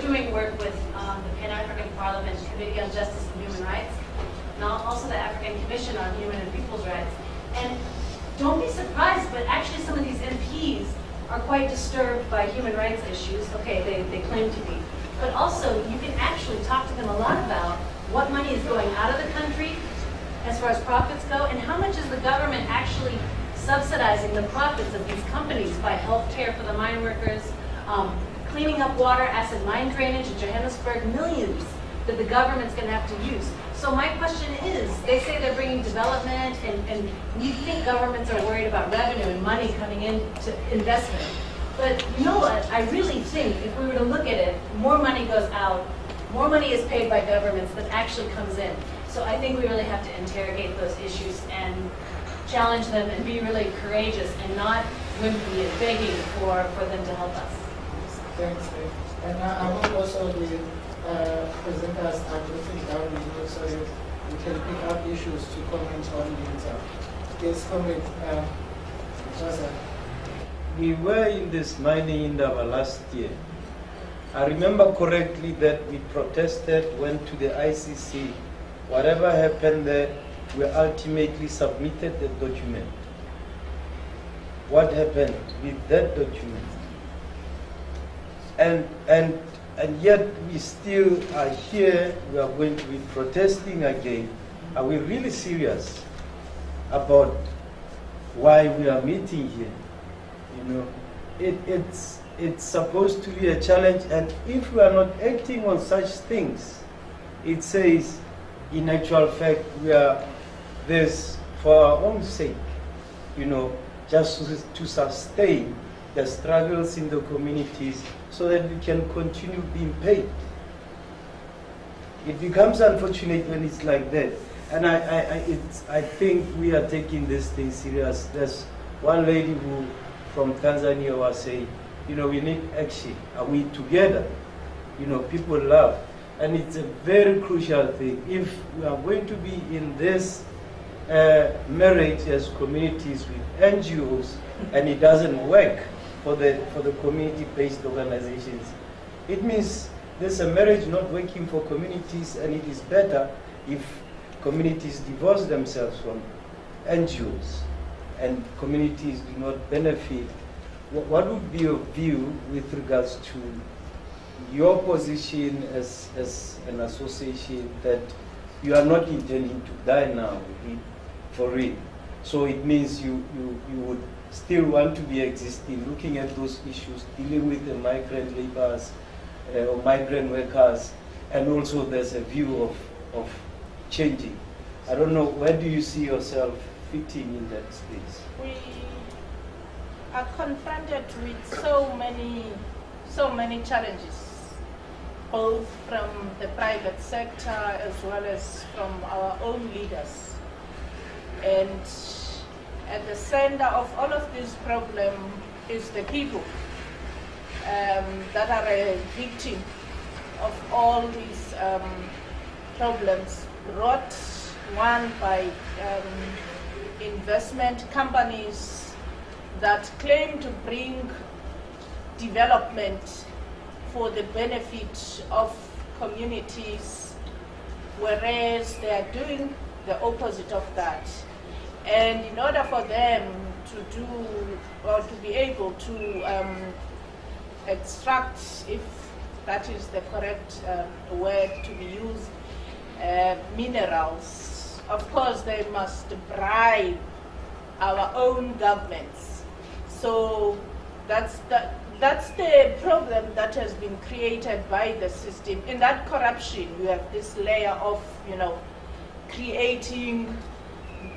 doing work with the Pan-African Parliament Committee on Justice and Human Rights, and also the African Commission on Human and People's Rights. And don't be surprised, but actually some of these MPs are quite disturbed by human rights issues. Okay, they claim to be. But also, you can actually talk to them a lot about what money is going out of the country as far as profits go, and how much is the government actually subsidizing the profits of these companies by health care for the mine workers, cleaning up water, acid mine drainage in Johannesburg, millions that the government's going to have to use. So my question is, they say they're bringing development, and you think governments are worried about revenue and money coming into investment. But you know what, I really think if we were to look at it, more money goes out, more money is paid by governments than actually comes in. So I think we really have to interrogate those issues and challenge them and be really courageous and not wimpy and begging for them to help us. Thanks. And I will also the presenters are written down with you so that we can pick up issues to comment on later. Yes, comment. We were in this mining Indaba last year. I remember correctly that we protested, went to the ICC. Whatever happened there, we ultimately submitted the document. What happened with that document? And yet we still are here, we are going to be protesting again. Are we really serious about why we are meeting here? You know, it's supposed to be a challenge, and if we are not acting on such things, it says, in actual fact, we are this for our own sake, you know, just to sustain the struggles in the communities so that we can continue being paid. It becomes unfortunate when it's like that. And I think we are taking this thing serious. There's one lady who from Tanzania was saying, you know, we need action. Are we together? You know, people love. And it's a very crucial thing. If we are going to be in this marriage as communities with NGOs, and it doesn't work for the community-based organizations, it means there's a marriage not working for communities, and it is better if communities divorce themselves from NGOs and communities do not benefit. What would be your view with regards to your position as an association that you are not intending to die now for real? So it means you would still want to be existing, looking at those issues, dealing with the migrant laborers or migrant workers, and also there's a view of changing. I don't know, where do you see yourself fitting in that space? We are confronted with so many challenges, both from the private sector as well as from our own leaders. And at the center of all of this problem is the people that are a victim of all these problems, brought one by investment companies that claim to bring development for the benefit of communities, whereas they are doing the opposite of that. And in order for them to do, or to be able to extract, if that is the correct word to be used, minerals, of course they must bribe our own governments. So that's the problem that has been created by the system. In that corruption, you have this layer of, you know, creating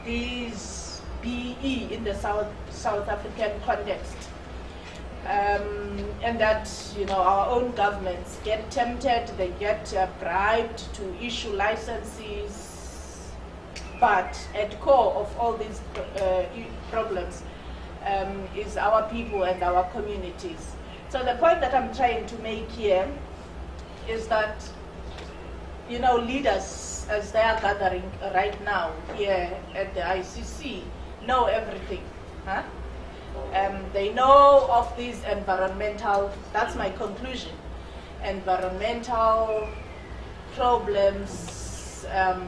these BE in the South African context. And that, you know, our own governments get tempted, they get bribed to issue licenses, but at core of all these problems is our people and our communities. So the point that I'm trying to make here is that, you know, leaders, as they are gathering right now here at the ICC, know everything. Huh? They know of these environmental, that's my conclusion. environmental problems.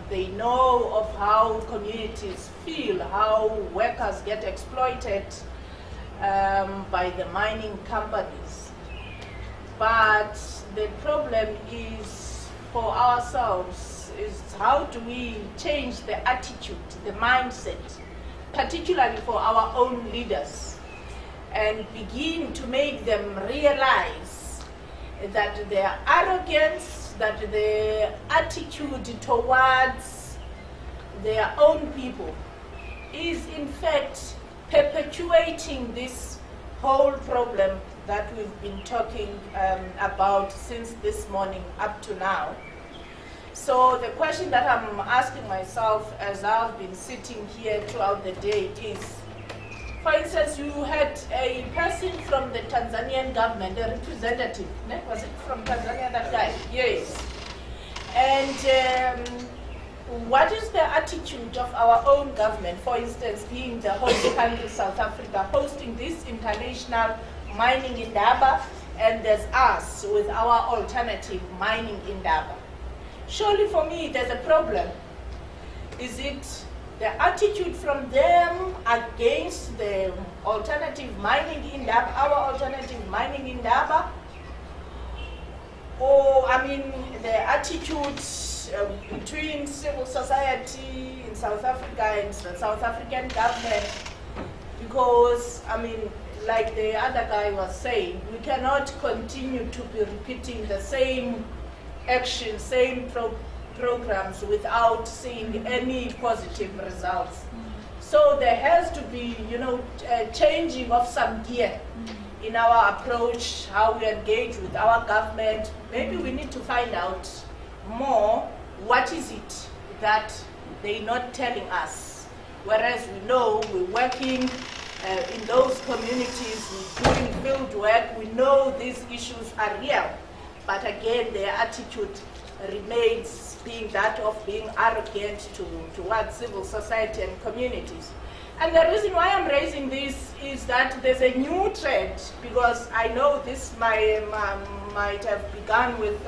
They know of how communities feel, how workers get exploited by the mining companies. But the problem is for ourselves is how do we change the attitude, the mindset, particularly for our own leaders, and begin to make them realize that their arrogance, that their attitude towards their own people is in fact perpetuating this whole problem that we've been talking about since this morning up to now. So the question that I'm asking myself as I've been sitting here throughout the day is, for instance, you had a person from the Tanzanian government, a representative, was it from Tanzania, that guy? Yes. And what is the attitude of our own government, for instance, being the host country, South Africa, hosting this international mining Indaba, and there's us with our alternative mining Indaba? Surely for me, there's a problem. Is it the attitude from them against the alternative mining Indaba, our alternative mining Indaba? Or, I mean, the attitudes between civil society in South Africa and the South African government? Because, I mean, like the other guy was saying, we cannot continue to be repeating the same action, same programs without seeing any positive results. So there has to be, you know, a changing of some gear in our approach, how we engage with our government. Maybe we need to find out more what is it that they're not telling us. Whereas we know we're working in those communities, we're doing field work, we know these issues are real. But again, their attitude remains being that of being arrogant towards civil society and communities. And the reason why I'm raising this is that there's a new trend, because I know this might have begun with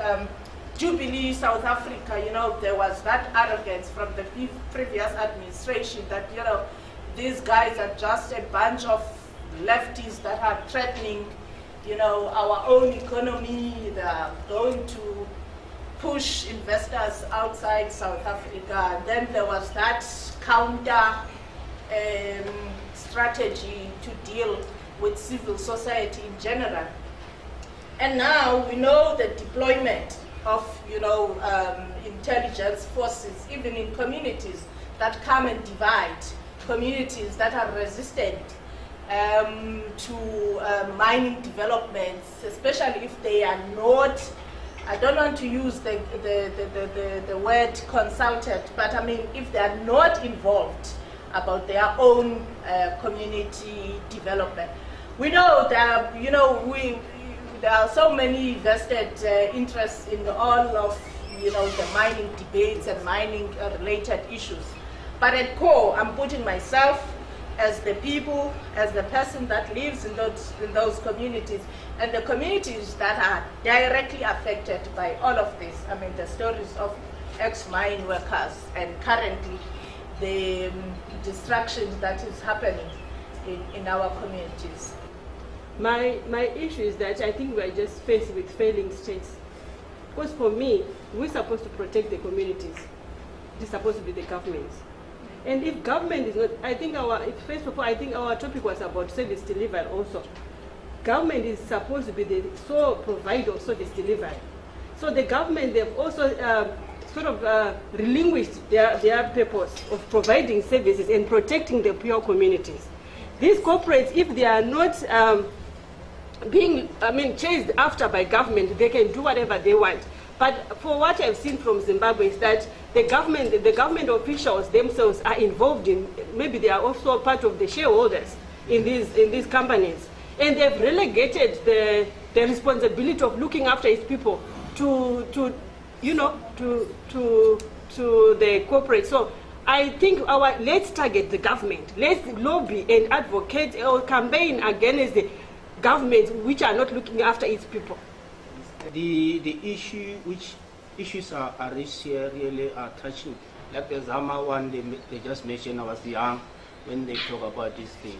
Jubilee South Africa. You know, there was that arrogance from the previous administration that, you know, these guys are just a bunch of lefties that are threatening, you know, our own economy. They are going to push investors outside South Africa. And then there was that counter strategy to deal with civil society in general. And now we know the deployment of, you know, intelligence forces, even in communities that come and divide, communities that are resistant to mining developments, especially if they are not, I don't want to use the word consulted, but I mean if they are not involved about their own community development. We know that, you know, there are so many vested interests in all of, you know, the mining debates and mining related issues. But at core, I'm putting myself as the people, as the person that lives in those communities, and the communities that are directly affected by all of this. I mean, the stories of ex-mine workers and currently the destruction that is happening in our communities. My issue is that I think we're just faced with failing states. Because for me, we're supposed to protect the communities. It's supposed to be the governments. And if government is not, I think first of all, I think our topic was about service delivery also. Government is supposed to be the sole provider of service delivery. So the government, they've also relinquished their purpose of providing services and protecting the poor communities. These corporates, if they are not being chased after by government, they can do whatever they want. But for what I've seen from Zimbabwe is that the government officials themselves are involved in, maybe they are also part of the shareholders in these companies. And they've relegated the responsibility of looking after its people to the corporate. So I think let's target the government. Let's lobby and advocate or campaign against the governments which are not looking after its people. The issues are raised here really are touching. Like the Zama one they just mentioned, I was young when they talk about this thing.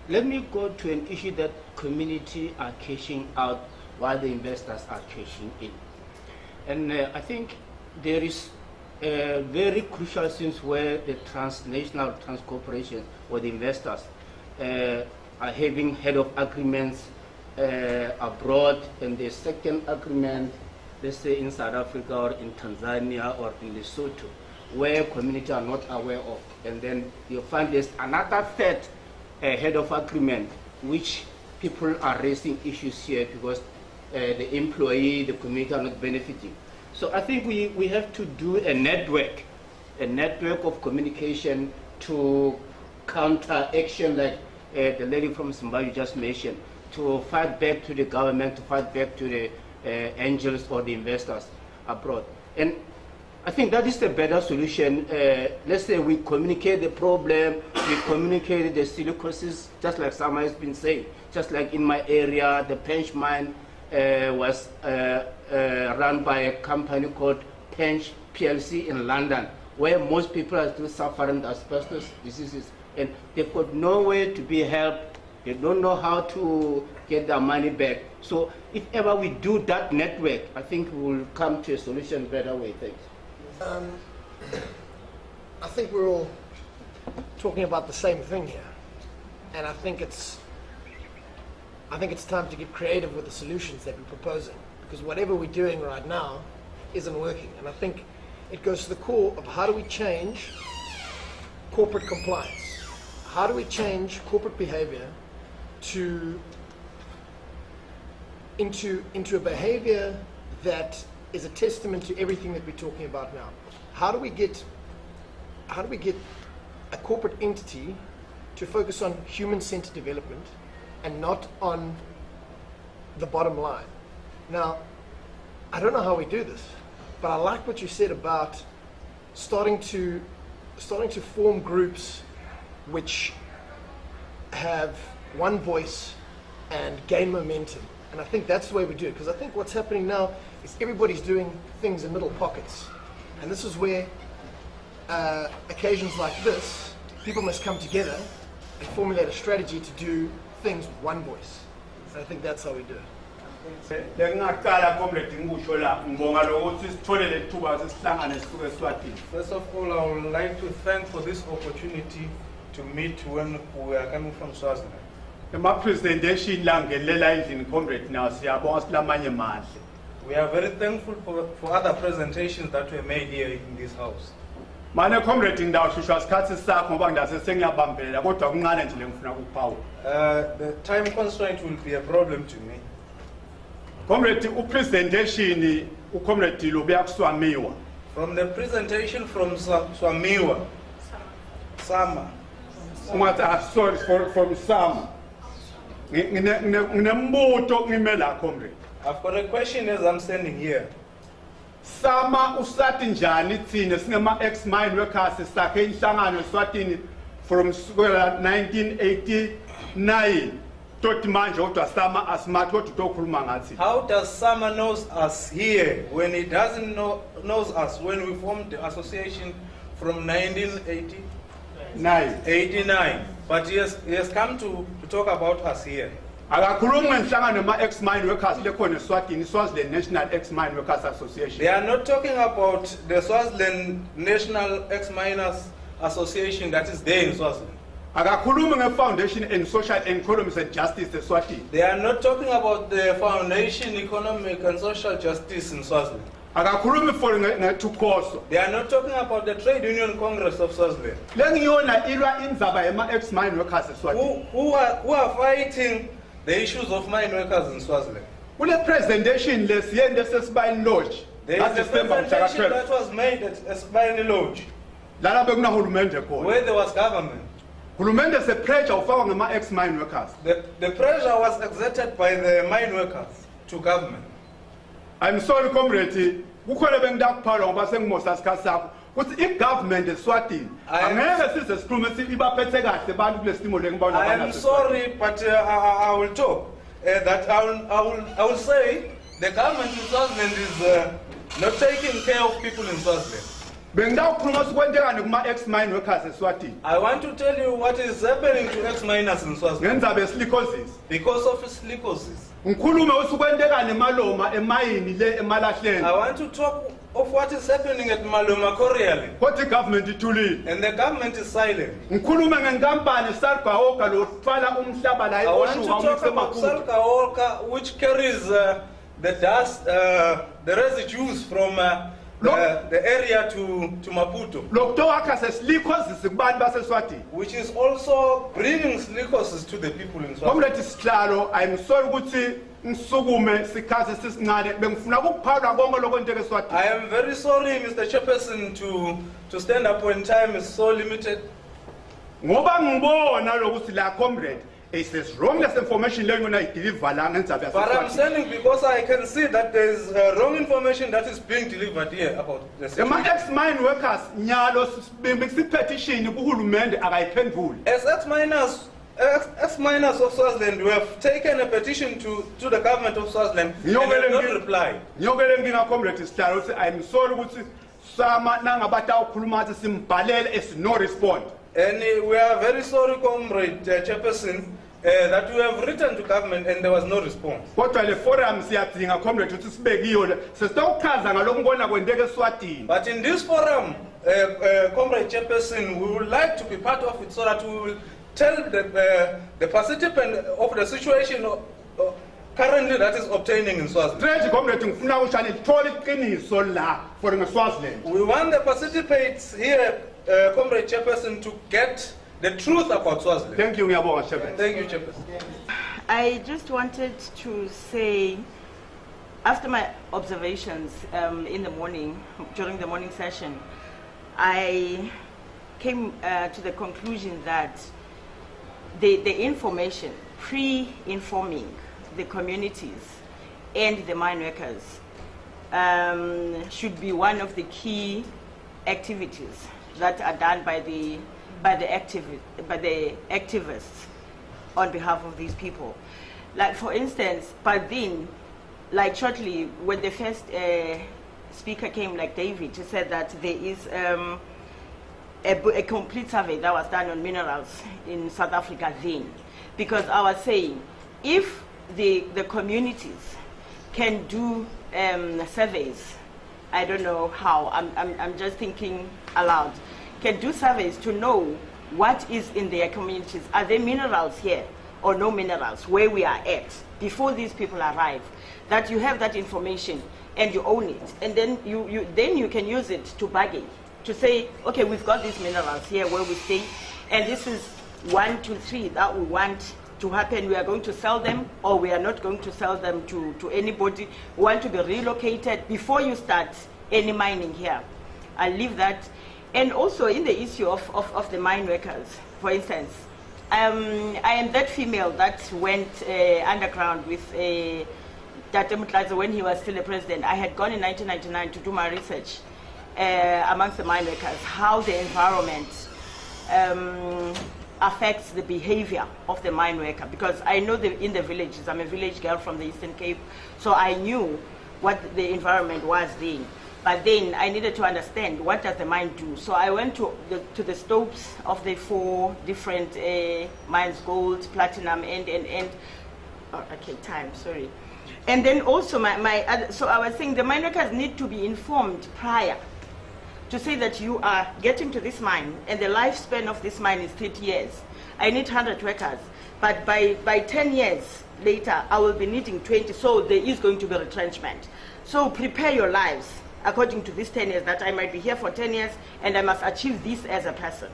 Let me go to an issue that community are cashing out while the investors are cashing in. And I think there is a very crucial sense where the transnational corporations or the investors are having head of agreements abroad, and the second agreement, let's say in South Africa or in Tanzania or in Lesotho, where community are not aware of. And then you find there's another third head of agreement, which people are raising issues here because the employee, the community are not benefiting. So I think we have to do a network of communication to counter action like the lady from Zimbabwe just mentioned, to fight back to the government, to fight back to the angels or the investors abroad. And I think that is the better solution. Let's say we communicate the problem, we communicate the silicosis, just like Sama has been saying. Just like in my area, the Pench mine was run by a company called Pench PLC in London, where most people are still suffering asbestos diseases, and they've got no way to be helped. They don't know how to get their money back. So if ever we do that network, I think we will come to a solution better way. Thanks. I think we're all talking about the same thing here, and I think it's time to get creative with the solutions that we're proposing, because whatever we're doing right now isn't working. And I think it goes to the core of how do we change corporate compliance? How do we change corporate behavior into a behavior that is a testament to everything that we're talking about now? How do we get a corporate entity to focus on human-centered development and not on the bottom line? Now, I don't know how we do this, but I like what you said about starting to form groups which have one voice and gain momentum. And I think that's the way we do it, because I think what's happening now is everybody's doing things in little pockets. And this is where occasions like this, people must come together and formulate a strategy to do things with one voice. And I think that's how we do it. First of all, I would like to thank for this opportunity to meet when we are coming from Swaziland. We are very thankful for other presentations that were made here in this house. The time constraint will be a problem to me. From the presentation from Swamiwa, Sama. From Sama. I've got a question as I'm standing here. Sama usatinjani thina singama ex-mine workers sakhe inhlangano eSwatini from 1989 tot manje kodwa Sama asmart kodwa utokhuluma ngathi. How does Sama knows us here when he doesn't knows us when we formed the association from 1989? But he has come to talk about us here. Akakhuluma ngenhlangano ma ex-mine workers lekhona eSwatini, Swaziland National Ex-Mine Workers Association. They are not talking about the Swaziland National Ex-Miners Association that is there in Swaziland. Akakhuluma ngeFoundation and Social Economics and Justice eSwatini. They are not talking about the Foundation Economic and Social Justice in Swaziland. Akakhuluma for ngeThukoso. They are not talking about the Trade Union Congress of Swaziland. Lengiyona ilwa Indaba ema ex-mine workers eSwatini. Who are fighting the issues of mine workers in Swaziland. Kule presentation lesiyende sesibani lodge. There is a presentation that was made at Esibani Lodge. Lana bekuna hulumende khona. Where there was government. Hulumende se pressure ufakwa ngama ex-mine workers. The pressure was exerted by the mine workers to government. I'm sorry comrade, kukhona bengidakuphala ngoba sengimosa isikhathi sakho. Kuthi i-government eSwatini angeke size sikhulume ibaphethe kahle abantu kulesimo lengibona. I am sorry, but I will talk. that I will say the government in Swaziland is not taking care of people in Swaziland. Ex-mine workers eSwatini. I want to tell you what is happening to ex-miners in Swaziland because of silicosis. I want to talk of what is happening at Maloma Koreale. What the government is doing? And the government is silent. I I want to talk about Salkaoka, which carries the dust, the residues from the area to Maputo, which is also bringing silicosis to the people in Swaziland. I'm sorry. I am very sorry, Mr. Chairperson, to stand up when time is so limited. It's the wrongest information But I'm standing because I can see that there is wrong information that is being delivered here about the situation. Ex-mine workers, As ex-miners of Swaziland, we have taken a petition to the government of Swaziland and have not replied. I'm sorry, it's no response. And we are very sorry, Comrade Chairperson, that we have written to government and there was no response. But in this forum, Comrade Chairperson, we would like to be part of it so that we will tell the participant of the situation currently that is obtaining in Swaziland. We want the participants here, Comrade Chairperson, to get the truth about Swaziland. Thank you, Thank you, Chairperson. I just wanted to say, after my observations in the morning, during the morning session, I came to the conclusion that the information, pre-informing the communities and the mine workers should be one of the key activities that are done by the activists on behalf of these people. Like for instance, but then, like shortly when the first speaker came, like David, he said that there is a complete survey that was done on minerals in South Africa then. Because I was saying, if the communities can do surveys, I don't know how, I'm just thinking aloud, can do surveys to know what is in their communities. Are there minerals here or no minerals where we are at before these people arrive? That you have that information and you own it, and then you can use it to bargain, to say, okay, we've got these minerals here where we stay, and this is 1, 2, 3 that we want to happen. We are going to sell them, or we are not going to sell them to anybody. We want to be relocated before you start any mining here. I'll leave that. And also in the issue of the mine workers, for instance, I am that female that went underground with Tate Mutlazo when he was still the president. I had gone in 1999 to do my research amongst the mine workers, how the environment affects the behavior of the mine worker. Because I know in the villages, I'm a village girl from the Eastern Cape, so I knew what the environment was then. But then I needed to understand, what does the mine do? So I went to the stopes of the 4 different mines, gold, platinum, and oh, okay, time, sorry. And then also so I was saying the mine workers need to be informed prior to say that you are getting to this mine and the lifespan of this mine is 30 years. I need 100 workers, but by 10 years later, I will be needing 20, so there is going to be retrenchment. So prepare your lives according to these 10 years, that I might be here for 10 years and I must achieve this as a person.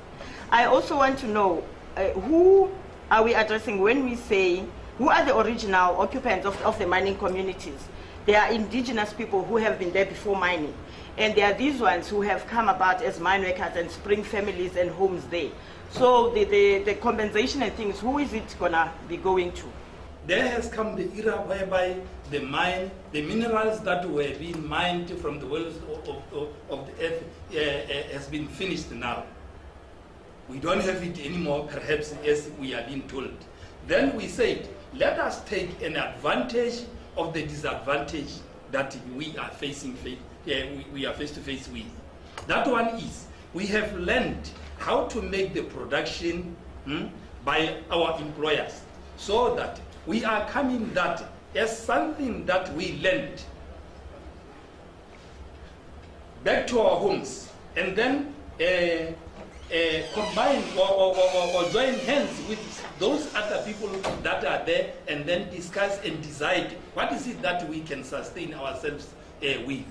I also want to know who are we addressing when we say, who are the original occupants of the mining communities? They are indigenous people who have been there before mining. And there are these ones who have come about as mine workers and spring families and homes there. So the compensation and things, who is it gonna be going to? There has come the era whereby the minerals that were being mined from the wells of the earth has been finished now. We don't have it anymore, perhaps, as we are being told. Then we said, let us take an advantage of the disadvantage that we are facing, we are face to face with. That one is, we have learned how to make the production by our employers, so that we are coming that as something that we learned back to our homes, and then combine or join hands with those other people that are there, and then discuss and decide what is it that we can sustain ourselves with,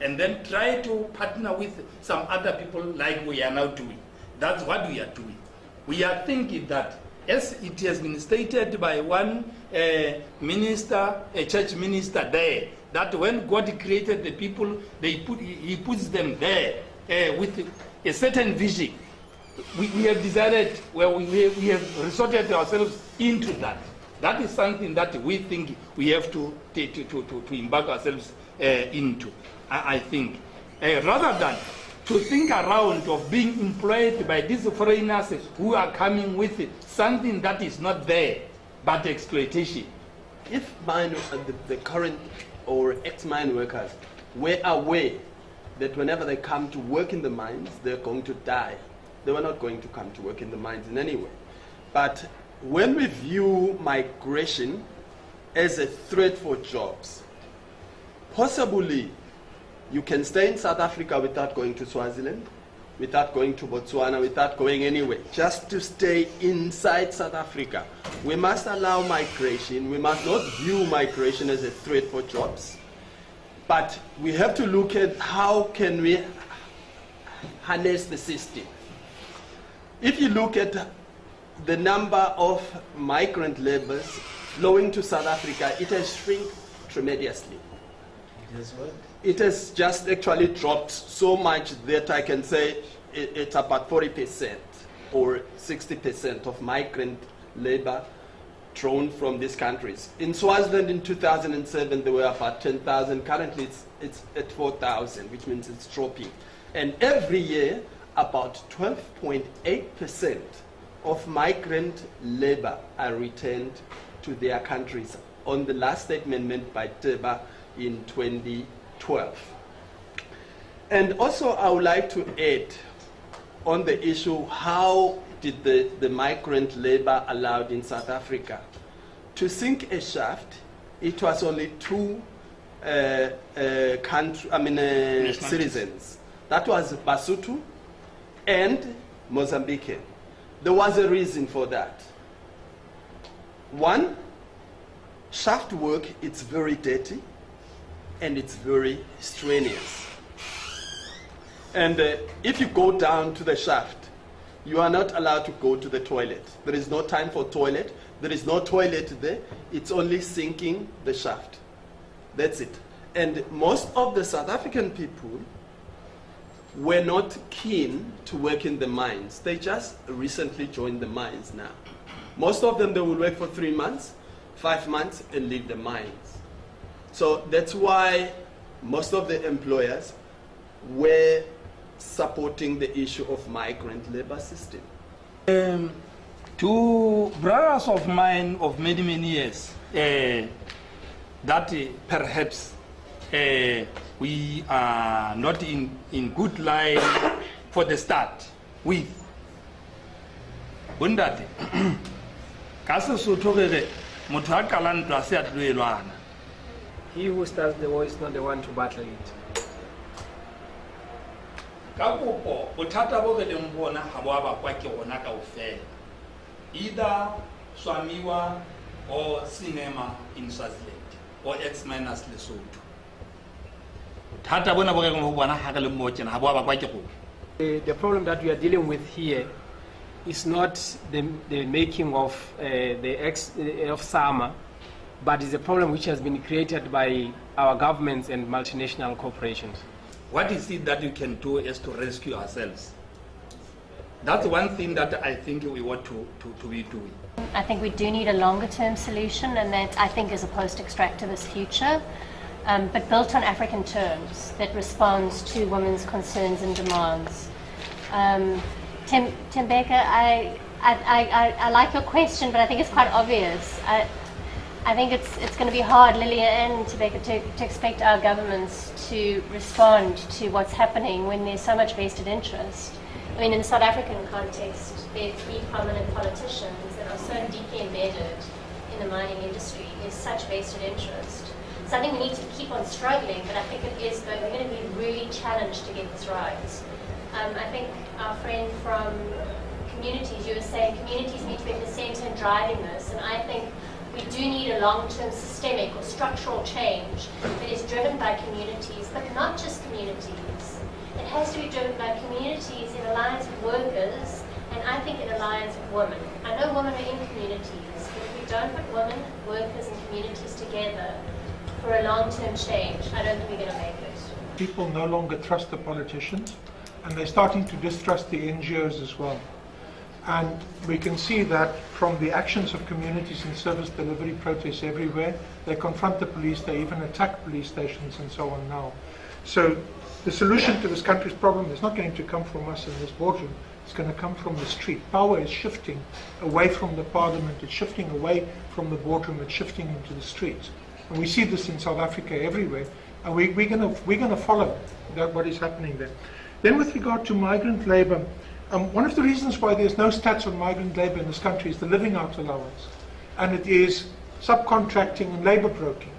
and then try to partner with some other people like we are now doing. That's what we are doing. We are thinking that, as it has been stated by one minister, a church minister there, that when God created the people, he puts them there with a certain vision. We have decided, well, we have resorted ourselves into that. That is something that we think we have to embark ourselves into, I think. Rather than to think around of being employed by these foreigners who are coming with something that is not there, but exploitation. If the current or ex-mine workers were aware that whenever they come to work in the mines, they're going to die, they were not going to come to work in the mines in any way. But when we view migration as a threat for jobs, possibly you can stay in South Africa without going to Swaziland, without going to Botswana, without going anywhere, just to stay inside South Africa. We must allow migration. We must not view migration as a threat for jobs, but we have to look at how can we harness the system. If you look at the number of migrant laborers flowing to South Africa, it has shrunk tremendously. It has just actually dropped so much that I can say it's about 40% or 60% of migrant labor drawn from these countries. In Swaziland in 2007, there were about 10,000. Currently, it's at 4,000, which means it's dropping. And every year, about 12.8% of migrant labor are returned to their countries on the last statement made by Indaba in 2012. And also, I would like to add on the issue, how did the migrant labor allowed in South Africa? To sink a shaft, it was only two citizens. That was Basotho and Mozambique. There was a reason for that. One, shaft work, it's very dirty and it's very strenuous. And if you go down to the shaft, you are not allowed to go to the toilet. There is no time for toilet. There is no toilet there. It's only sinking the shaft. That's it. And most of the South African people were not keen to work in the mines. They just recently joined the mines now. Most of them, they will work for 3 months, 5 months, and leave the mines. So that's why most of the employers were supporting the issue of migrant labor system. To brothers of mine of many, many years, that perhaps we are not in good line for the start with. Bundate, he who starts the war is not the one to battle it. Either Swamiwa or Cinema in Swaziland or X-Minus Lesotho. The problem that we are dealing with here is not the making of of SAMA, but is a problem which has been created by our governments and multinational corporations. What is it that you can do as to rescue ourselves? That's one thing that I think we want to be doing. I think we do need a longer term solution, and that I think is a post-extractivist future, but built on African terms that responds to women's concerns and demands. Tembeka, I like your question, but I think it's quite obvious. I think it's going to be hard, Lily and Tobeka, to expect our governments to respond to what's happening when there's so much vested interest. I mean, in the South African context, there are 3 prominent politicians that are so deeply embedded in the mining industry. There's such vested interest. So I think we need to keep on struggling, but I think we're going to be really challenged to get this right. I think our friend from communities, you were saying communities need to be at the center in driving this, and I think we do need a long-term systemic or structural change that is driven by communities, but not just communities. It has to be driven by communities in alliance with workers, and I think in alliance with women. I know women are in communities, but if we don't put women, workers, and communities together for a long-term change, I don't think we're going to make it. People no longer trust the politicians, and they're starting to distrust the NGOs as well. And we can see that from the actions of communities in service delivery protests everywhere. They confront the police, they even attack police stations and so on now. So the solution to this country's problem is not going to come from us in this boardroom, it's going to come from the street. Power is shifting away from the parliament, it's shifting away from the boardroom, it's shifting into the streets. And we see this in South Africa everywhere, and we're going to follow what is happening there. Then with regard to migrant labor, one of the reasons why there's no stats on migrant labor in this country is the living out allowance. And it is subcontracting and labor broking.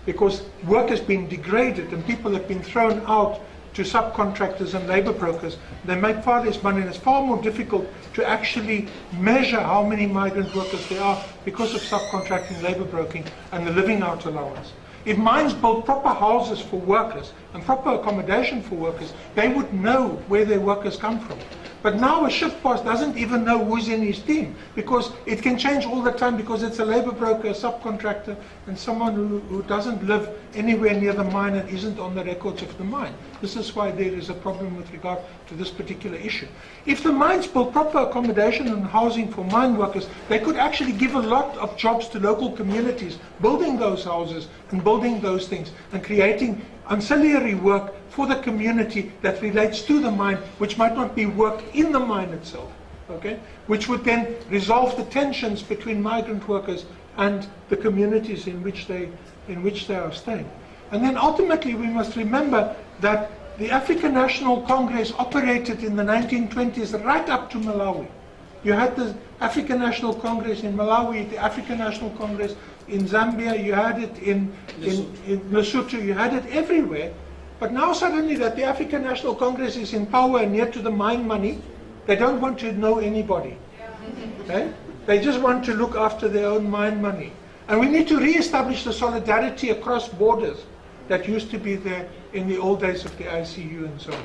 Because work has been degraded and people have been thrown out to subcontractors and labor brokers. They make far less money, and it's far more difficult to actually measure how many migrant workers there are because of subcontracting, labor broking, and the living out allowance. If mines built proper houses for workers and proper accommodation for workers, they would know where their workers come from. But now a shift boss doesn't even know who's in his team, because it can change all the time, because it's a labor broker, a subcontractor, and someone who doesn't live anywhere near the mine and isn't on the records of the mine. This is why there is a problem with regard to this particular issue. If the mines built proper accommodation and housing for mine workers, they could actually give a lot of jobs to local communities, building those houses and building those things and creating ancillary work for the community that relates to the mine, which might not be work in the mine itself, okay? Which would then resolve the tensions between migrant workers and the communities in which they are staying. And then ultimately we must remember that the African National Congress operated in the 1920s right up to Malawi. You had the African National Congress in Malawi, the African National Congress in Zambia, you had it in Lesotho, you had it everywhere. But now suddenly that the African National Congress is in power and near to the mine money, they don't want to know anybody. Okay? They just want to look after their own mine money. And we need to re-establish the solidarity across borders that used to be there in the old days of the ICU and so on.